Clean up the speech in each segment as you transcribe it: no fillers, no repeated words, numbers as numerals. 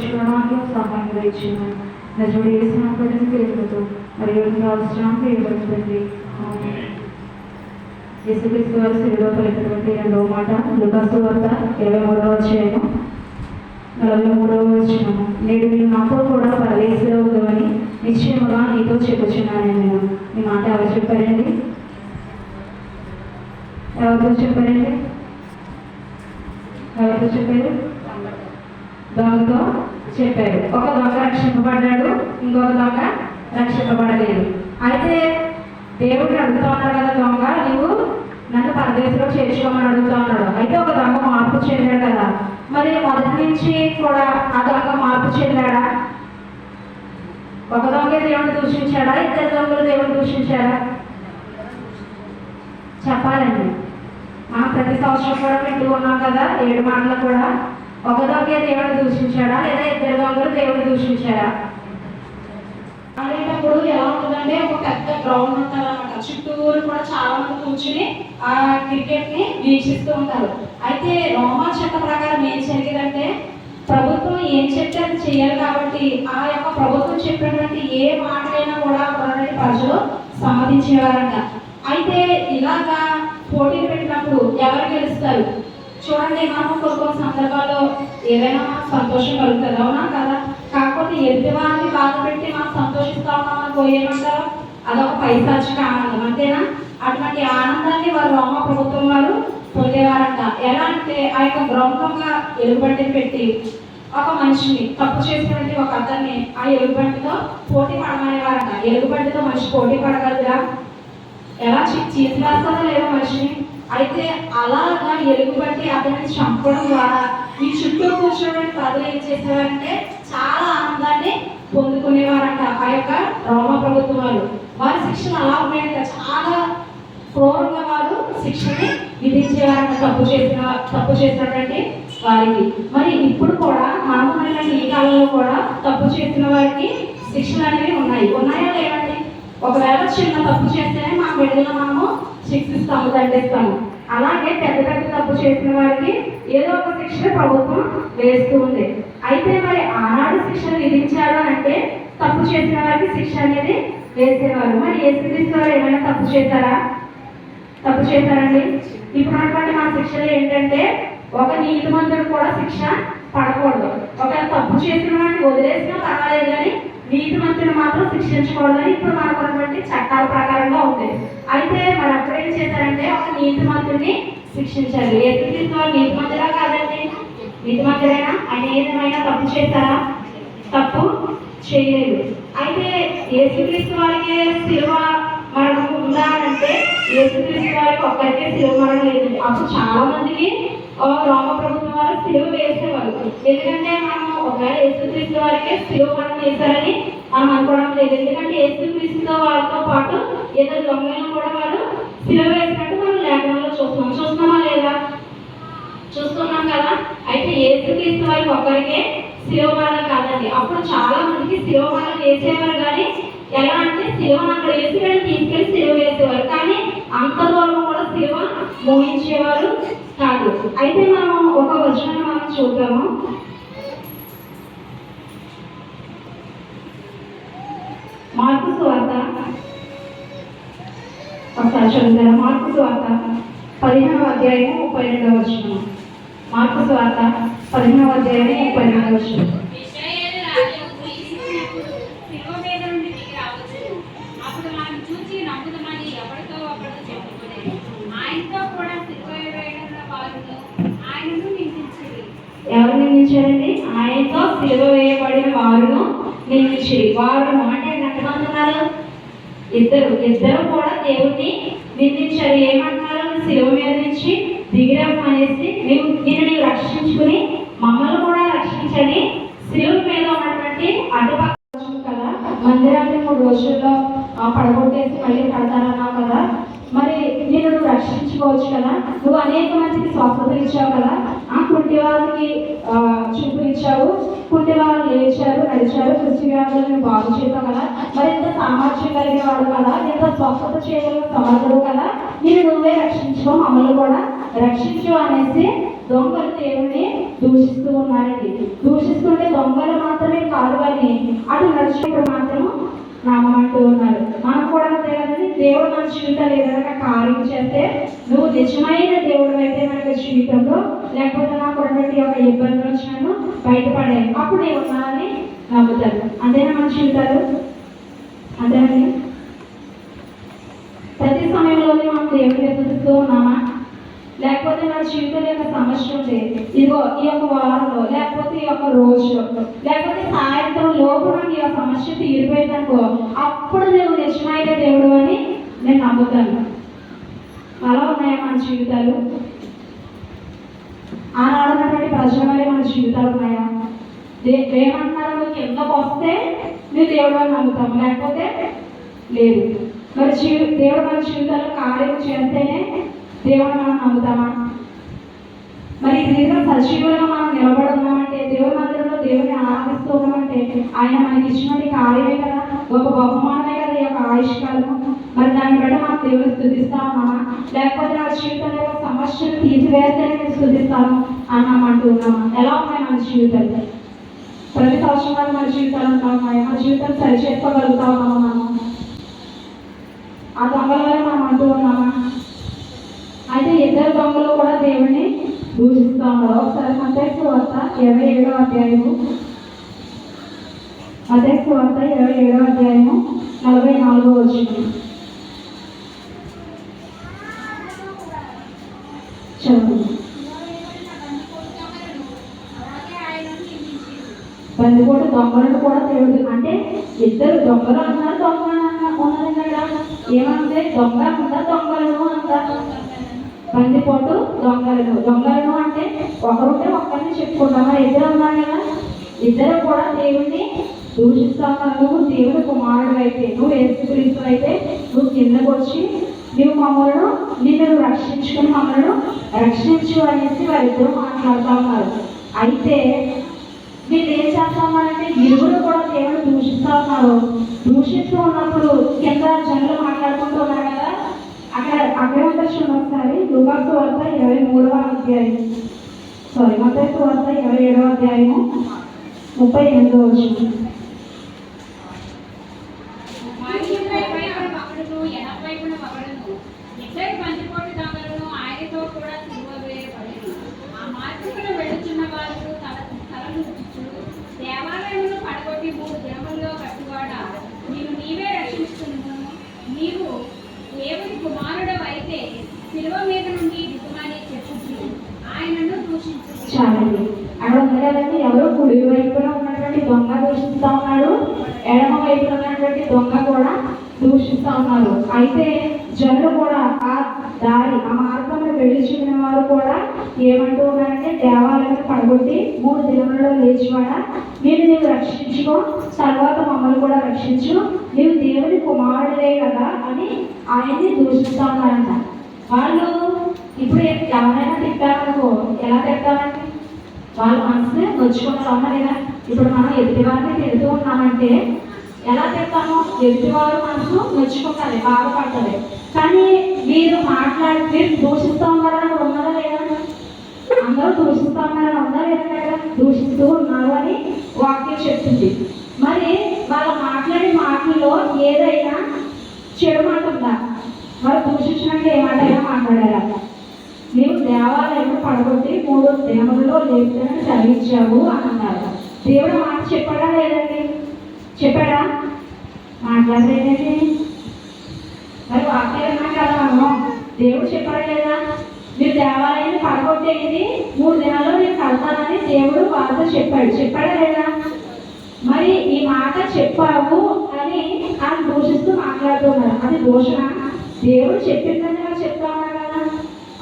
చూడడానికి సహాయంగా ఇచ్చిన నిజుడు వేసినప్పటికీ పేరుతో మరియు రాష్ట్రానికి ఇవ్వబడుతుంది. యేసుక్రీస్తు వారు శిలువలో పలికినటువంటి రెండవ మాట లూకాసు వార్త 23వ అధ్యాయం 43వ వచనము. నేడు మీరు నాతో కూడా పరదేశంలో ఉందని నిశ్చయముగా నీతో చెప్పుచున్నాను. నేను ఈ మాట ఎవరు చెప్పారండి? ఎవరితో చెప్పారండి? ఎవరితో చెప్పారు? దొంగతో చెప్పారు. ఒక దొంగ రక్షింపబడ్డాడు, ఇంకొక దొంగ రక్షింపబడలేదు. అయితే దేవుడిని అడుగుతా ఉన్నాడు కదా, దొంగ నువ్వు నన్ను పరదేశంలో చేర్చుకోమని అడుగుతా ఉన్నాడు. అయితే ఒక దొంగ మార్పు చెందాడు కదా, మరి మొదటి నుంచి కూడా ఆ దొంగ మార్పు చెందాడా? ఒక దొంగ దేవుడిని దూషించాడా? ఇద్దరు దొంగలు దేవుడిని దూషించాడా? చెప్పాలండి. మనం ప్రతి సంవత్సరం కూడా వింటూ ఉన్నాం కదా 7 మాటలు కూడా. ఒక దొంగ దేవుడిని దూషించాడా లేదా ఇద్దరు దొంగలు దేవుడిని దూషించాడా? ఆడేటప్పుడు ఎలా ఉంటుందంటే ఒక పెద్ద గ్రౌండ్ ఉంటుంది అన్నమాట. చుట్టూరు కూడా చాలా మంది కూర్చుని ఆ క్రికెట్ ని వీక్షిస్తూ ఉంటారు. అయితే రోమా చట్ట ప్రకారం ఏం జరిగేదంటే ప్రభుత్వం ఏం చెప్తే అది చేయాలి కాబట్టి ఆ యొక్క ప్రభుత్వం చెప్పినటువంటి ఏ మాటలైనా కూడా ఉన్నటువంటి ప్రజలు సమ్మతించేవారంట. అయితే ఇలాగా పోటీలు పెట్టినప్పుడు ఎవరు గెలుస్తారు? చూడండి, మనం కొన్ని సందర్భాల్లో ఏదైనా సంతోషం కలుగుతుంది, అవునా కదా? కాకపోతే ఎదుటివారిని బాధ పెట్టి మనం సంతోషిస్తా ఉన్నామని పోయేమంటారు, అదొక పైశాచిక ఆనందం, అంతేనా? అటువంటి ఆనందాన్ని వారు రోమా ప్రభుత్వం వారు పొందేవారంట. ఎలా అంటే ఆ యొక్క గ్రౌండ్గా ఎలుగుబంటిని పెట్టి ఒక మనిషిని తప్పు చేసినటువంటి ఒక అతన్ని ఆ ఎలుగుబంటితో పోటీ పడమనేవారంట. ఎలుగుబంటితో మనిషి పోటీ పడగలరా? ఎలా చీట్లాస్తారో లేదో మనిషిని. అయితే అలాగా ఎలుగుబట్టి అతన్ని చంపడం ద్వారా ఈ చుట్టూ కూర్చోవడానికి ప్రజలు ఏం చేసేవారంటే చాలా ఆనందాన్ని పొందుకునేవారంట. ఆ యొక్క రోమా ప్రభుత్వం వారి శిక్షణ అలా ఉన్నాయంట. చాలా క్రూరంగా వారు శిక్షని విధించేవారంట తప్పు చేసినటువంటి వారికి. మరి ఇప్పుడు కూడా మనకున్నటువంటి ఈ కాలంలో కూడా తప్పు చేసిన వారికి శిక్షలు అనేవి ఉన్నాయా లేవండి? ఒకవేళ చిన్న తప్పు చేస్తేనే మా బిడ్డలను మనము శిక్షిస్తాము, దండిస్తాము. అలాగే పెద్ద పెద్ద తప్పు చేసిన వారికి ఏదో ఒక శిక్ష ప్రభుత్వం వేస్తూ ఉంది. అయితే మరి ఆనాడు శిక్ష విధించారు అంటే తప్పు చేసిన వారికి శిక్ష అనేది వేసేవారు. మరి యేసుక్రీస్తు వారు ఏమైనా తప్పు చేశారండి? ఇప్పుడున్నటువంటి మన శిక్షలు ఏంటంటే ఒక నీతిమంతుడు కూడా శిక్ష పడకూడదు. ఒకవేళ తప్పు చేసిన వాడిని వదిలేసినా పర్వాలేదు, కానీ నీతిమంతుని మాత్రం శిక్షించకూడదని ఇప్పుడు మనకున్నటువంటి చట్టాల ప్రకారంగా ఉంది. అయితే మరి అప్పుడు ఏం చేశారంటే ఒక నీతిమంతుడిని శిక్షించారు. యేసుక్రీస్తు వారు నీతిమంతుడా కాదండి? నీతిమంతుడైనా? ఆయన ఏదేమైనా తప్పు చేశారా? తప్పు చేయలేదు. అయితే యేసుక్రీస్తు వారికి శిలువ మరణం ఉందా అంటే యేసుక్రీస్తు వారికి ఒక్కరికే శిలువ మరణం లేదండి. అప్పుడు చాలా మందికి రోమ ప్రభుత్వం వారు శిలువ వేసేవారు. ఎందుకంటే మనం ఒకవేళ యేసుక్రీస్తు వారికే శిలువ మరణం వేశారని మనం అనుకోవడం లేదు. ఎందుకంటే యేసుక్రీస్తు వారితో పాటు ఇద్దరు దొంగలను కూడా వారు శిలువ వేసినట్టు మనం లేఖనంలో చూస్తున్నామా లేదా? చూస్తున్నాం కదా. అయితే యేసుక్రీస్తు వారికి ఒక్కరికే శిలువ మరణం కాదండి. అప్పుడు చాలా మందికి శిలువ మరణం వేసేవారు, కానీ ఎలా అంటే శిలువను అక్కడ వేసి తీసుకెళ్ళి శిలువ వేసేవారు, కానీ అంత దూరం కూడా శిలువ మోయించేవారు కాదు. అయితే మనం ఒక వచనాన్ని మనం చూద్దాము. మార్కు సువార్త ఒకసారి చదువుతారా? మార్కు సువార్త 15వ అధ్యాయం 32వ వచనం. మార్కు సువార్త 15వ అధ్యాయం 32వ వచనం. ఎవరు నిందించారండి? ఆయనతో సిలువ వేయబడిన వారును నిందించారు. వారు మాట ఎంతమంది ఉన్నారు? ఇద్దరు కూడా దేవుణ్ణి నిందించారు. ఏమంటున్నారు? సిలువ మీద నుంచి దిగిరమ్మ అనేసి నిన్ను రక్షించుకుని మమ్మల్ని కూడా రక్షించని సిలువ మీద ఉన్నటువంటి అటుపక్క కదా, మందిరాన్ని 3 రోజుల్లో పడగొట్టేసి మళ్ళీ కడతారన్నావు కదా, మరి నేను నువ్వు రక్షించుకోవచ్చు కదా. నువ్వు అనేక మందికి స్వస్థత ఇచ్చావు కదా, కుంటి వారికి చూపు ఇచ్చావు, కుంటి వారు లేచారు, నడిచారు, కృషి వ్యాధులను బాగు చేసావు కదా, మరి ఎంత సామర్థ్యం కలిగిన వాడు కదా, ఎంత స్వస్థత చేయగలిగిన సమర్థుడు కదా, నేను నువ్వే రక్షించుకో, మమ్మల్ని కూడా రక్షించు అనేసి దొంగలు దేవుడిని దూషిస్తూ ఉన్నారండి. దూషిస్తుంటే దొంగలు మాత్రమే కాదు కానీ అటు నడిచినప్పుడు మాత్రం నామంటూ ఉన్నారు. మనం కూడా అంతే కదండి. దేవుడు మన జీవితాలు ఏదైనా కార్యం చేస్తే నువ్వు నిజమైన దేవుడు అయితే మనకి జీవితంలో, లేకపోతే నాకు ఉన్నటువంటి ఒక ఇబ్బందులు వచ్చినాను బయటపడాను, అప్పుడు నేను ఉన్నానని నమ్ముతాను. అంతేనా మన జీవితాలు? అంతేనండి. ప్రతి సమయంలోనే మనం దేవుడిని ఎదుగుతూ ఉన్నామా? లేకపోతే మన జీవితంలో యొక్క సమస్య ఉంది, ఇదిగో ఈ యొక్క వారంలో, లేకపోతే ఈ యొక్క రోజులో, లేకపోతే సాయంత్రం లోపు నాకు ఈ యొక్క సమస్య తీరిపోయిందనుకో, అప్పుడు నువ్వు నిజమైన దేవుడు అని నేను నమ్ముతాను. అలా ఉన్నాయా మన జీవితాలు? ఆనాడున్నటువంటి ప్రజల వల్ల మన జీవితాలు ఉన్నాయా? ఏమంటున్నారు? నువ్వు కిందకు వస్తే నువ్వు దేవుడు అని నమ్ముతాము, లేకపోతే లేదు. మరి దేవుడు మన జీవితాల్లో కార్యం చేస్తేనే దేవుడు మనం నమ్ముతామా? మరి నిజంగా సజీవులుగా మనం నిలబడి ఉన్నామంటే, దేవుడి మందిరంలో దేవుడిని ఆరాధిస్తూ ఉన్నామంటే ఆయన మనకి ఇచ్చినటువంటి కార్యమే కదా, ఒక బహుమానమే కదా ఈ యొక్క ఆయుష్కాలము. మరి దాన్ని బట్టి మనం దేవుడిని స్తుతిస్తా ఉన్నామా? లేకపోతే నా జీవితంలో సమస్యను తీసివేస్తే నేను స్తుతిస్తాను అన్నామంటూ ఉన్నామా? ఎలా ఉన్నాయి మన జీవితాలు? ప్రతి సంవత్సరం మన జీవితాలు ఉంటాయి, మన జీవితాన్ని సరి చేసుకోగలుగుతా ఉన్నామా? మనం ఆ దొంగల వల్ల మనం అంటూ ఉన్నామా? అయితే ఇద్దరు దొంగలు కూడా దేవుడిని దూషిస్తూ ఉన్నారు. ఒకసారి మత్తయి సువార్త 27వ అధ్యాయము, మత్తయి సువార్త 27వ అధ్యాయము 44వ వచనం చదువు. బందిపోటు దొంగలను కూడా దేవుడు, అంటే ఇద్దరు దొంగలు అన్నారు, దొంగలు ఉన్నది కదా. ఏమంటే దొంగ ఉందా, దొంగలను అందా? బందిపోటు దొంగలను అంటే ఒకరుంటే ఒక్కరిని చెప్పుకుంటాం. మరి ఇద్దరు ఉన్నారు కదా, ఇద్దరు కూడా దేవుడిని దూషిస్తా ఉన్నారు. నువ్వు దేవుడి కుమారుడు అయితే, నువ్వు యేసుక్రీస్తు అయితే నువ్వు కిందకు వచ్చి నువ్వు మమ్మల్ని నిన్ను రక్షించుకుని మమ్మల్ని రక్షించు అనేసి వారిద్దరూ మాట్లాడుతూ ఉన్నారు. అయితే మీరు ఏం చేస్తా ఉన్నారంటే ఇరువురు కూడా దేవుడు దూషిస్తూ ఉన్నారు. దూషిస్తూ ఉన్నప్పుడు కింద జనులు మాట్లాడుకుంటూ ఉన్నారు కదా, అక్కడ చూడండి ఒకసారి. లూకా సువార్త 23వ అధ్యాయం, మత్తయి సువార్త 27వ అధ్యాయము 38వ వచనం. దేవాలయంలో పడగొట్టి 3 దినముల్లో కట్టువాడా, నీవే రక్షించుకున్నావు. నీవు దేవుని కుమారుడు అయితే శిలువ మీద నుండి దిగుమని చెప్పుచు ఆయనను దూషించు. చాలండి. అక్కడ ఉంది కదండి, ఎవరు కుడి వైపున ఉన్నటువంటి దొంగ దూషిస్తూ ఉన్నాడు, ఎడమ వైపున ఉన్నటువంటి దొంగ కూడా దూషిస్తూ ఉన్నారు. అయితే జనులు కూడా ఆ దారి, ఆ మార్గంలో వెళ్ళి చూపిన వారు కూడా ఏమంటూ ఉన్నారంటే, దేవాలయం పడగొట్టి 3 దినములలో లేచివాడా, నీవు రక్షించుకో, తర్వాత మమ్మల్ని కూడా రక్షించు, నీవు దేవుని కుమారుడే కదా అని ఆయన్ని దూషిస్తూ ఉన్నారంట. వాళ్ళు ఇప్పుడు ఎవరైనా తిట్టారనుకో, ఎలా తిట్టారంటే వాళ్ళ మనసుని నొచ్చుకున్నారు. అమ్మ లేదా, ఇప్పుడు మనం ఎదుటివారిని తిడుతూ ఉన్నామంటే ఎలా తిట్టాము? ఎదుటివారు మనసు నొచ్చుకుంటారు, బాధపడతారు. కానీ మీరు దూషిస్తూ ఉన్నారని ఉన్నారా లేదా? అందరూ దూషిస్తూ ఉన్నారని ఉన్నారా లేదా? దూషిస్తూ ఉన్నారు అని వాక్యం చెప్తుంది. మరి వాళ్ళు మాట్లాడే మాటల్లో ఏదైనా చెడు మాట ఉందా? మరి దూషించినట్టు ఏ మాట అయినా మాట్లాడారా? నీవు దేవాలయం పడగొట్టి 3 దినములలో లేపుతానని చదివించావు అని అన్నారు. దేవుడు మాట చెప్పాడా లేదండి? చెప్పాడా? మాట్లాడలేదండి. మరి వాక్యాలన్నా కదా మనం, దేవుడు చెప్పాడా లేదా? మీరు దేవాలయాన్ని పడగొట్టేది 3 దినాల్లో నేను కడతానని దేవుడు వాళ్ళతో చెప్పాడా లేదా? మరి ఈ మాట చెప్పావు అని ఆయన దూషిస్తూ మాట్లాడుతున్నారు. అది దోషణ? దేవుడు చెప్పిందని వాళ్ళు చెప్తా ఉన్నారు కదా,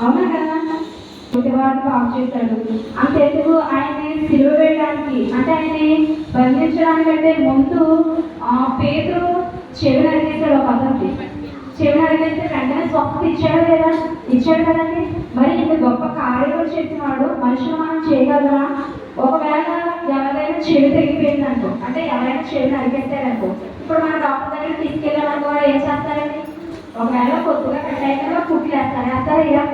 అవునా కదా? వాడిని బాగు చేశాడు. అంతెందుకు ఆయన్ని సిలువ వేయడానికి, అంటే ఆయన్ని బంధించడానికంటే ముందు పేతురు చెవి నరిగేశాడు. ఒక అతనికి చెవి నరిగేస్తే వెంటనే స్వస్థత ఇచ్చాడు లేదా? ఇచ్చాడు కదండి. మరి ఇంత గొప్ప కార్యాలు చేసినాడు, మనుషులు మనం చేయగలరా? ఒకవేళ ఎవరైనా చెవి తెగిపోయిందనుకో, అంటే ఎవరైనా చెవి నరిగేస్తారనుకో, ఇప్పుడు మన డాక్టర్ దగ్గర తీసుకెళ్ళాలనుకో ఏం చేస్తారండి? ఒకవేళ కొద్దిగా కట్టయినా కుట్లు వేస్తారా? ఇలా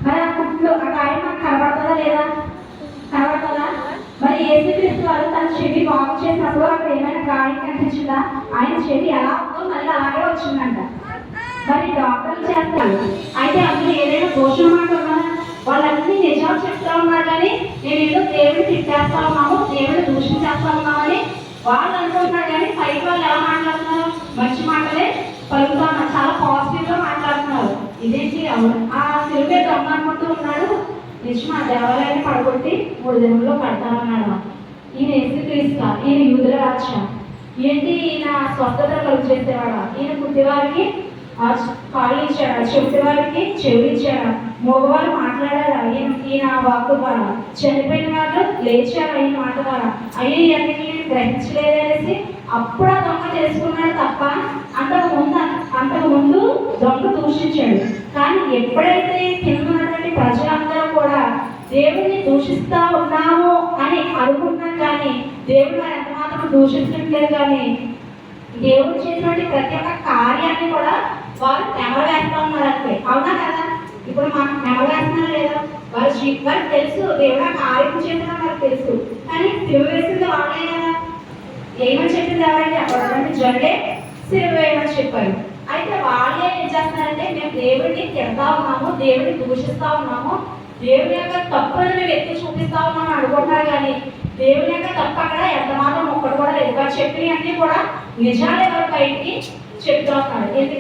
మరి ఆ కుట్లు ఆ గాయం మనకు కనబడుతుందా లేదా? కనబడతా చేసినప్పుడు అక్కడ ఏమైనా గాయం కనిపించిందా? ఆయన చెవి ఎలా ఉందో మళ్ళీ అలాగే వచ్చిందంట. మరి డాక్టర్లు చేస్తారు, అయితే అందులో ఏదైనా దోషం మాట ఉన్నదా? వాళ్ళన్నీ నిజాలు చెప్తా ఉన్నారు కానీ నేను ఏదో దేవుడిని తిట్టేస్తా ఉన్నాము, దేవుడిని దూషించేస్తా ఉన్నామని వాళ్ళు అనుకుంటున్నారు. కానీ పైకి వాళ్ళు ఎలా మాట్లాడుతున్నారు? మంచి మాటలే పలుకుతా ఉన్నారు, చాలా పాజిటివ్ గా మాట్లాడుతున్నారు. ఇదేంటి ఆ సిలువ దొంగ అనుకుంటూ ఉన్నాడు. నిజమా? దేవాలయాన్ని పడగొట్టి 3 దినంలో కడతానన్నాడు. ఈయన యేసుక్రీస్తు, ఈయన యూదుల రాజా. ఏంటి ఈయన స్వస్థత కలుగు చేసేవాడా? ఈయన పుట్టివారికి కాళ్ళు ఇచ్చాడా? చెవిటి వారికి చెవులు ఇచ్చాడా? మగవారు మాట్లాడారా ఈయన వాక్కు ద్వారా? చనిపోయిన వాళ్ళు లేచారా ఈయన మాట ద్వారా? అయ్యో ఇవన్నీ గ్రహించలేదనేసి అప్పుడు ఆ దొంగ తెలుసుకున్నాడు తప్ప అంతకు ముందు దొంగ దూషించాడు. కానీ ఎప్పుడైతే కింద ఉన్నటువంటి ప్రజలందరూ కూడా దేవుడిని దూషిస్తా ఉన్నాము అని అనుకుంటున్నాం, కానీ దేవుడు ఎంత మాత్రం దూషించట్లేదు. కానీ దేవుడు చేసినటువంటి ప్రతి ఒక్క కార్యాన్ని కూడా వారు నెమరవేస్తా ఉన్నారు అంటే అవునా కదా? ఇప్పుడు మనం నెమరవేస్తున్నారు లేదా? వారికి తెలుసు దేవుడు ఆ కార్యం చేసిన వారికి తెలుసు, కానీ సిలువ వేసింది వాళ్ళే కదా. ఏమని చెప్పింది ఎవరంటే అక్కడ జడే సిలువ వేయమని చెప్పారు. అయితే వాళ్ళే ఏం చేస్తున్నారంటే మేము దేవుడిని తిడతా ఉన్నాము, దేవుడిని దూషిస్తా ఉన్నాము, దేవుని యొక్క తప్పులను మేము ఎత్తి చూపిస్తా ఉన్నాము అనుకుంటున్నారు. కానీ దేవుని యొక్క తప్పు అక్కడ ఎంత మాత్రం ఒక్కడు కూడా లేదు. వారు చెప్పినవన్నీ కూడా నిజాలే వారు బయటికి చెప్తా ఉన్నారు. ఎందుకంటే